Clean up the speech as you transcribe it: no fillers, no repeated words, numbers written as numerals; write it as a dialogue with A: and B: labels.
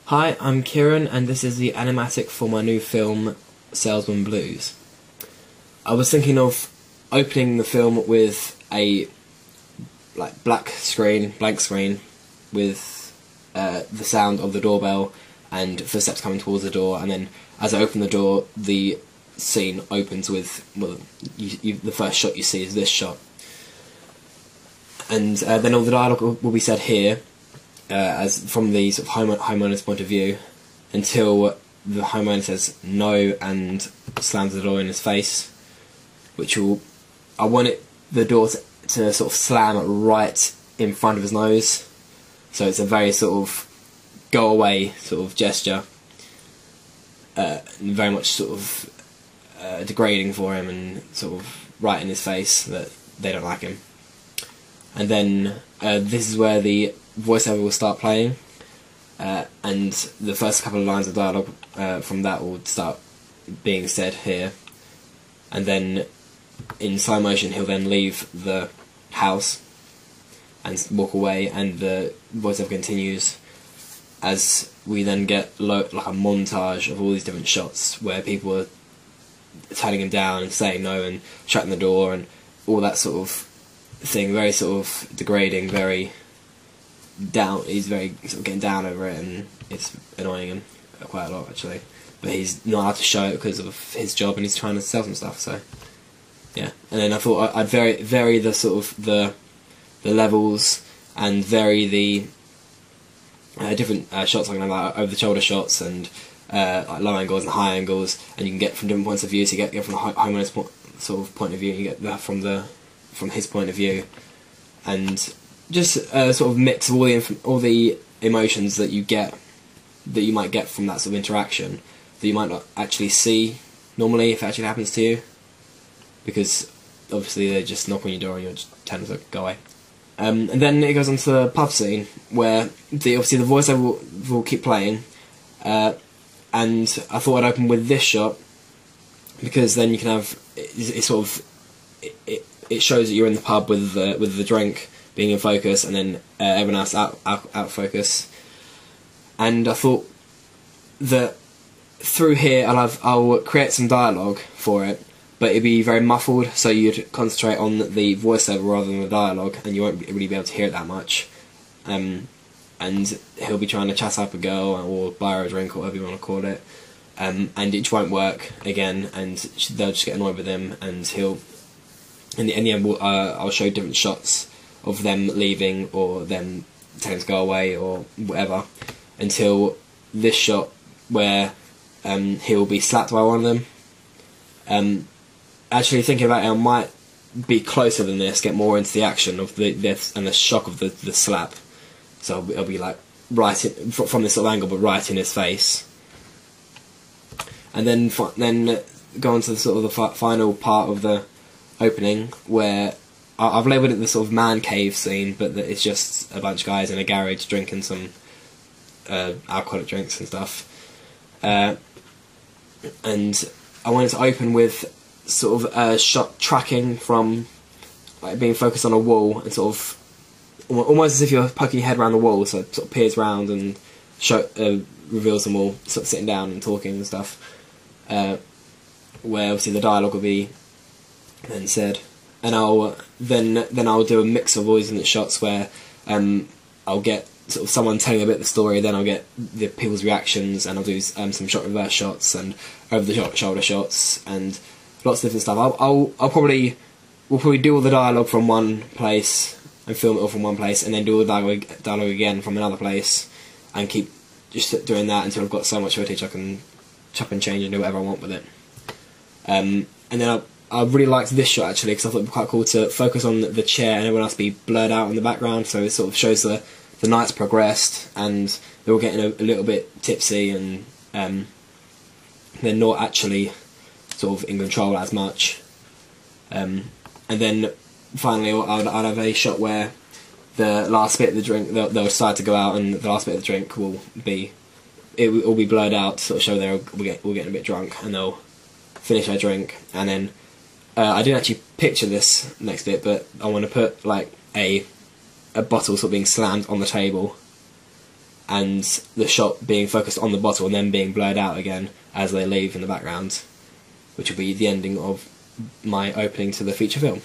A: Hi, I'm Kieran, and this is the animatic for my new film, Salesman Blues. I was thinking of opening the film with a blank screen, with the sound of the doorbell and footsteps coming towards the door, and then as I open the door, the scene opens with, the first shot you see is this shot. And then all the dialogue will be said here, as from the sort of homeowner's point of view, until the homeowner says no and slams the door in his face, I want the door to sort of slam right in front of his nose, so it's a very sort of go away sort of gesture, very much sort of degrading for him and sort of right in his face that they don't like him. And then this is where the voiceover will start playing, and the first couple of lines of dialogue from that will start being said here, and then in slow motion he'll then leave the house and walk away, and the voiceover continues as we then get like a montage of all these different shots where people are turning him down and saying no and shutting the door and all that sort of thing, very sort of degrading, very down. He's very sort of getting down over it, and it's annoying him quite a lot actually. But he's not allowed to show it because of his job, and he's trying to sell some stuff. So yeah. And then I thought I'd vary the sort of the levels and vary the different shots. I'm going to like over the shoulder shots and like low angles and high angles, and you can get from different points of view. So you get from the homeowner's sort of point of view, and you get that from his point of view, and just sort of mix of all the emotions that you might get from that sort of interaction that you might not actually see normally if it actually happens to you, because obviously they just knock on your door and you'll just tend to go away. And then it goes on to the pub scene where obviously the voiceover will keep playing, and I thought I'd open with this shot because then you can have it shows that you're in the pub with the drink being in focus, and then everyone else out focus. And I thought that through here I'll create some dialogue for it, but it'd be very muffled, so you'd concentrate on the voiceover rather than the dialogue, and you won't really be able to hear it that much. And he'll be trying to chat up a girl or buy her a drink or whatever you want to call it, and it won't work again, and they'll just get annoyed with him, and in the end I'll show different shots of them leaving or them telling to go away or whatever, until this shot where he'll be slapped by one of them. Actually thinking about it, I might be closer than this, get more into the action of this and the shock of the slap. So it'll be like right from this sort of angle, but right in his face. And then go on to the sort of the final part of the opening, where I've labelled it the sort of man cave scene, but it's just a bunch of guys in a garage drinking some alcoholic drinks and stuff. And I wanted to open with sort of a shot tracking from like being focused on a wall, and sort of almost as if you're poking your head around the wall, so it sort of peers around and reveals them all sort of sitting down and talking and stuff. Where obviously the dialogue will be then said, and I'll do a mix of all these different shots where I'll get sort of someone telling a bit of the story, then I'll get the people's reactions, and I'll do some shot reverse shots and over the shoulder shots and lots of different stuff. We'll probably do all the dialogue from one place and film it all from one place, and then do all the dialogue again from another place, and keep just doing that until I've got so much footage I can chop and change and do whatever I want with it. And then I really liked this shot actually, because I thought it'd be quite cool to focus on the chair and everyone else be blurred out in the background, so it sort of shows the night's progressed and they're all getting a little bit tipsy, and they're not actually sort of in control as much. And then finally I'd have a shot where the last bit of the drink, they'll decide to go out, and the last bit of the drink will be blurred out to sort of show we're getting a bit drunk, and they'll finish their drink. And then I didn't actually picture this next bit, but I want to put like a bottle sort of being slammed on the table, and the shot being focused on the bottle and then being blurred out again as they leave in the background, which will be the ending of my opening to the feature film.